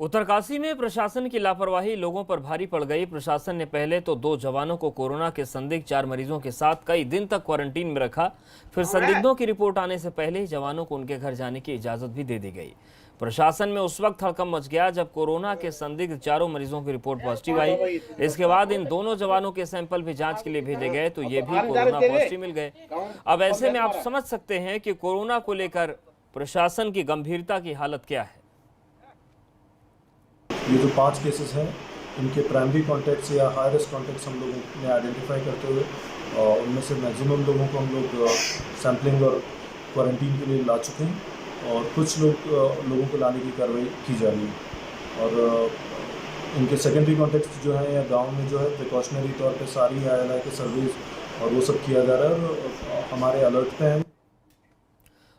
उत्तरकाशी में प्रशासन की लापरवाही लोगों पर भारी पड़ गई। प्रशासन ने पहले तो 2 जवानों को कोरोना के संदिग्ध 4 मरीजों के साथ कई दिन तक क्वारंटीन में रखा। फिर संदिग्धों की रिपोर्ट आने से पहले ही जवानों को उनके घर जाने की इजाजत भी दे दी गई। प्रशासन में उस वक्त हड़कंप मच गया जब कोरोना के संदिग्ध 4 मरीजों की रिपोर्ट पॉजिटिव आई। इसके बाद इन दोनों जवानों के सैंपल भी जांच के लिए भेजे गए तो ये भी कोरोना पॉजिटिव मिल गए। अब ऐसे में आप समझ सकते हैं कि कोरोना को लेकर प्रशासन की गंभीरता की हालत क्या है। ये जो 5 केसेस हैं इनके प्राइमरी कॉन्टैक्ट्स या हाई रिस्क कॉन्टैक्ट्स हम लोगों ने आइडेंटिफाई करते हुए उनमें से मैक्सिमम लोगों को हम लोग सैम्पलिंग और क्वारंटीन के लिए ला चुके हैं और कुछ लोगों को लाने की कार्रवाई की जा रही है। और इनके सेकेंडरी कॉन्टैक्ट्स जो हैं या गांव में जो है प्रिकॉशनरी तौर पे सारी ILI के सर्विस और वो सब किया जा रहा है और हमारे अलर्ट पे हैं।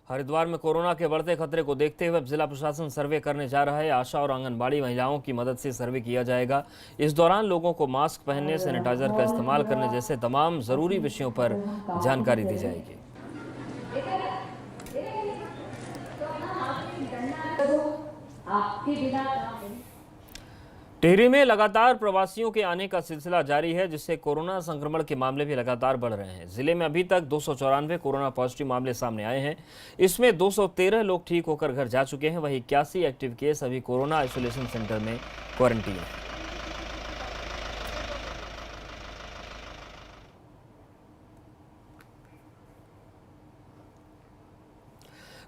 हरिद्वार में कोरोना के बढ़ते खतरे को देखते हुए जिला प्रशासन सर्वे करने जा रहा है। आशा और आंगनबाड़ी महिलाओं की मदद से सर्वे किया जाएगा। इस दौरान लोगों को मास्क पहनने, सैनिटाइजर का इस्तेमाल करने जैसे तमाम जरूरी विषयों पर जानकारी दी जाएगी। टिहरी में लगातार प्रवासियों के आने का सिलसिला जारी है, जिससे कोरोना संक्रमण के मामले भी लगातार बढ़ रहे हैं। जिले में अभी तक 294 कोरोना पॉजिटिव मामले सामने आए हैं। इसमें 213 लोग ठीक होकर घर जा चुके हैं। वहीं 81 एक्टिव केस अभी कोरोना आइसोलेशन सेंटर में क्वारंटीन है।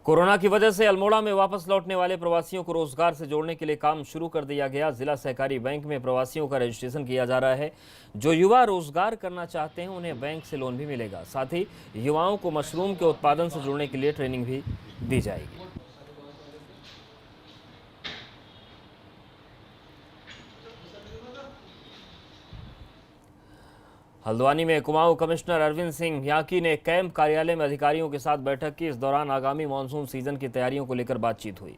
कोरोना की वजह से अल्मोड़ा में वापस लौटने वाले प्रवासियों को रोजगार से जोड़ने के लिए काम शुरू कर दिया गया। जिला सहकारी बैंक में प्रवासियों का रजिस्ट्रेशन किया जा रहा है। जो युवा रोजगार करना चाहते हैं उन्हें बैंक से लोन भी मिलेगा। साथ ही युवाओं को मशरूम के उत्पादन से जुड़ने के लिए ट्रेनिंग भी दी जाएगी। हल्द्वानी में कुमाऊं कमिश्नर अरविंद सिंह याकी ने कैंप कार्यालय में अधिकारियों के साथ बैठक की। इस दौरान आगामी मानसून सीजन की तैयारियों को लेकर बातचीत हुई।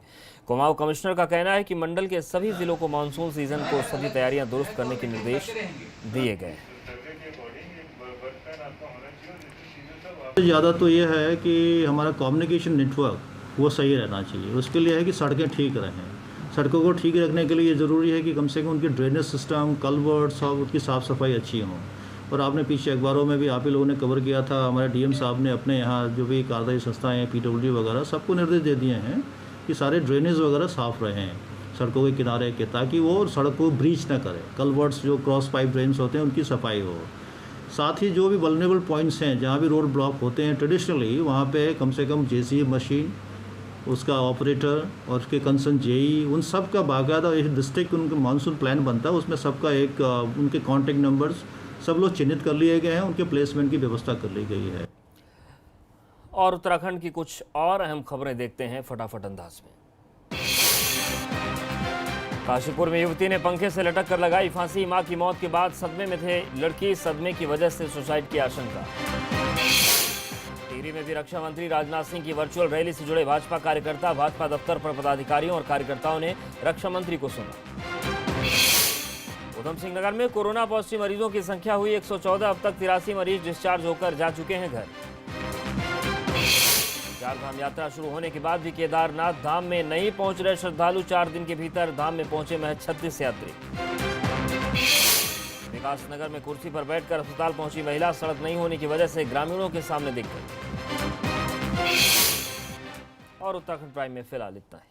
कुमाऊं कमिश्नर का कहना है कि मंडल के सभी जिलों को मानसून सीजन को सभी तैयारियां दुरुस्त करने के निर्देश दिए गए। ज़्यादा तो ये है कि हमारा कम्युनिकेशन नेटवर्क वो सही रहना चाहिए। उसके लिए है कि सड़कें ठीक रहें। सड़कों को ठीक रखने के लिए ज़रूरी है कि कम से कम उनकी ड्रेनेज सिस्टम, कल्वर्ट्स और उनकी साफ़ सफाई अच्छी हों। और आपने पीछे अखबारों में भी आप ही लोगों ने कवर किया था, हमारे DM साहब ने अपने यहाँ जो भी कार्यदायी संस्थाएं हैं, PWD वगैरह सबको निर्देश दे दिए हैं कि सारे ड्रेनेज वगैरह साफ़ रहें सड़कों के किनारे के, ताकि वो सड़क को ब्रीच ना करे। कल्वर्ट्स जो क्रॉस पाइप ड्रेन्स होते हैं उनकी सफाई हो। साथ ही जो भी वल्नरेबल पॉइंट्स हैं जहाँ भी रोड ब्लॉक होते हैं ट्रेडिशनली, वहाँ पर कम से कम JCB मशीन, उसका ऑपरेटर और उसके कंसर्न JE, उन सब का बाकायदा एक डिस्ट्रिक्ट उनका मानसून प्लान बनता है। उसमें सबका एक उनके कॉन्टैक्ट नंबर्स सब लोग चिन्हित कर लिए गए हैं, उनके प्लेसमेंट की व्यवस्था कर ली गई है। और उत्तराखंड की कुछ और अहम खबरें देखते हैं फटाफट अंदाज में। काशीपुर में युवती ने पंखे से लटक कर लगाई फांसी। मां की मौत के बाद सदमे में थे लड़की, सदमे की वजह से सुसाइड की आशंका। टिहरी में भी रक्षा मंत्री राजनाथ सिंह की वर्चुअल रैली से जुड़े भाजपा कार्यकर्ता। भाजपा दफ्तर पर पदाधिकारियों और कार्यकर्ताओं ने रक्षा मंत्री को सुना। उधम सिंह नगर में कोरोना पॉजिटिव मरीजों की संख्या हुई 114। अब तक 83 मरीज डिस्चार्ज होकर जा चुके हैं घर। चारधाम यात्रा शुरू होने के बाद भी केदारनाथ धाम में नहीं पहुंच रहे श्रद्धालु। 4 दिन के भीतर धाम में पहुंचे महज 36 यात्री। विकास नगर में कुर्सी पर बैठकर अस्पताल पहुंची महिला, सड़क नहीं होने की वजह से ग्रामीणों के सामने दिख गई। और उत्तराखंड प्राइम में फिलहाल इतना है।